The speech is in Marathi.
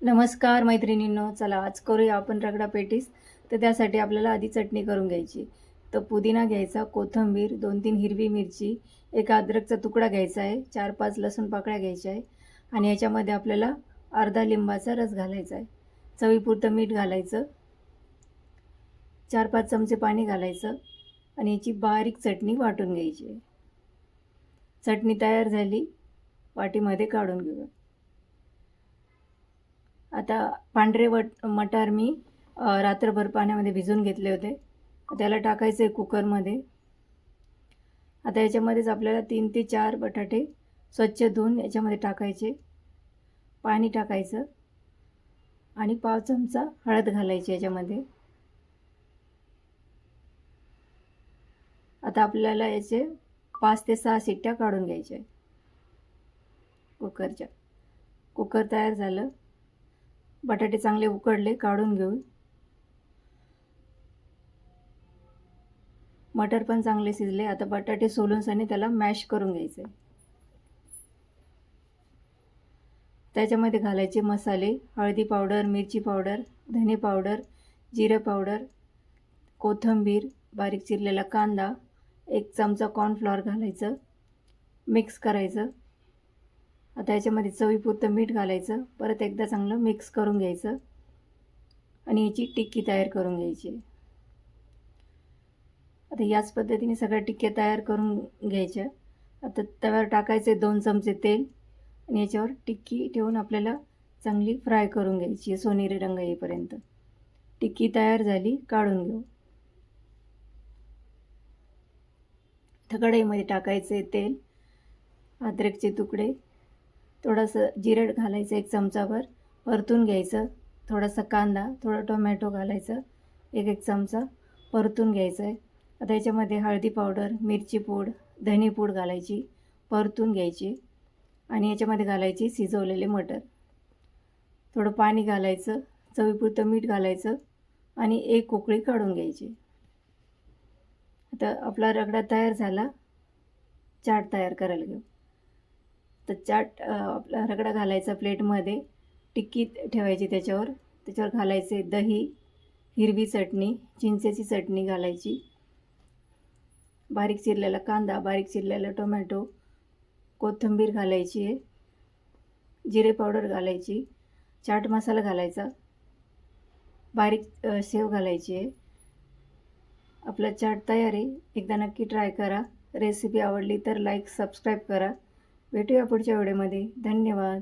नमस्कार मैत्रिणींनो, चला आज करूया आपण रगडा पेटीस. तर त्यासाठी आपल्याला आधी चटणी करून घ्यायची. तर पुदिना घ्यायचा, कोथिंबीर, 2-3 हिरवी मिरची, एक अद्रकचा तुकडा घ्यायचा आहे, 4-5 लसूण पाकळ्या घ्यायच्या आहे आणि याच्यामध्ये आपल्याला अर्धा लिंबाचा रस घालायचा आहे. चवीपुरतं मीठ घालायचं, 4-5 चमचे पाणी घालायचं आणि याची बारीक चटणी वाटून घ्यायची. चटणी तयार झाली, वाटीमध्ये काढून घेऊ. आता पांढरे मटार मी रात्रभर पाण्यामध्ये भिजवून घेतले होते. त्याला टाकायचं आहे कुकरमध्ये. आता याच्यामध्येच आपल्याला 3 ते 4 बटाटे स्वच्छ धुवून याच्यामध्ये टाकायचे, पाणी टाकायचं आणि 1/2 चमचा हळद घालायची याच्यामध्ये. आता आपल्याला याचे 5 ते 6 शिट्ट्या काढून घ्यायच्या कुकरच्या. कुकर तयार झालं, बटाटे चांगले उकडले, काढून घेऊ. मटर पण चांगले शिजले. आता बटाटे सोलून सनी त्याला मॅश करून घ्यायचे. त्याच्यामध्ये घालायचे मसाले, हळदी पावडर, मिरची पावडर, धने पावडर, जिरे पावडर, कोथिंबीर, बारीक चिरलेला कांदा, 1 चमचा कॉर्नफ्लॉवर घालायचं, मिक्स करायचं. आता याच्यामध्ये चवीपुरतं मीठ घालायचं, परत एकदा चांगलं मिक्स करून घ्यायचं आणि याची टिक्की तयार करून घ्यायची. आता याच पद्धतीने सगळ्या टिक्क्या तयार करून घ्यायच्या. आता तव्यावर टाकायचे 2 चमचे तेल आणि याच्यावर टिक्की ठेवून आपल्याला चांगली फ्राय करून घ्यायची, सोनेरी रंग येईपर्यंत. टिक्की तयार झाली, काढून घेऊ. कढईमध्ये टाकायचे तेल, अद्रकचे तुकडे, थोडंसं जिरं घालायचं 1 चमचाभर, परतून घ्यायचं. थोडासा कांदा, थोडा टोमॅटो घालायचं, 1 चमचा परतून घ्यायचं आहे. आता याच्यामध्ये हळदी पावडर, मिरची पूड, धने पूड घालायची, परतून घ्यायची आणि याच्यामध्ये घालायची शिजवलेले मटर. थोडं पाणी घालायचं, चवीपुरतं मीठ घालायचं आणि 1 उकळी काढून घ्यायची. आता आपला रगडा तयार झाला. चाट तयार करायला घेऊ. तर चाट आपला रगडा घालायचा प्लेटमध्ये, टिक्की ठेवायची त्याच्यावर घालायचे दही, हिरवी चटणी, चिंचेची चटणी घालायची, बारीक चिरलेला कांदा, बारीक चिरलेला टोमॅटो, कोथिंबीर घालायची आहे, जिरे पावडर घालायची, चाट मसाला घालायचा, बारीक शेव घालायची आहे. आपला चाट तयार आहे. एकदा नक्की ट्राय करा. रेसिपी आवडली तर लाईक, सबस्क्राईब करा. भेटूया पुढच्या व्हिडिओमध्ये. धन्यवाद.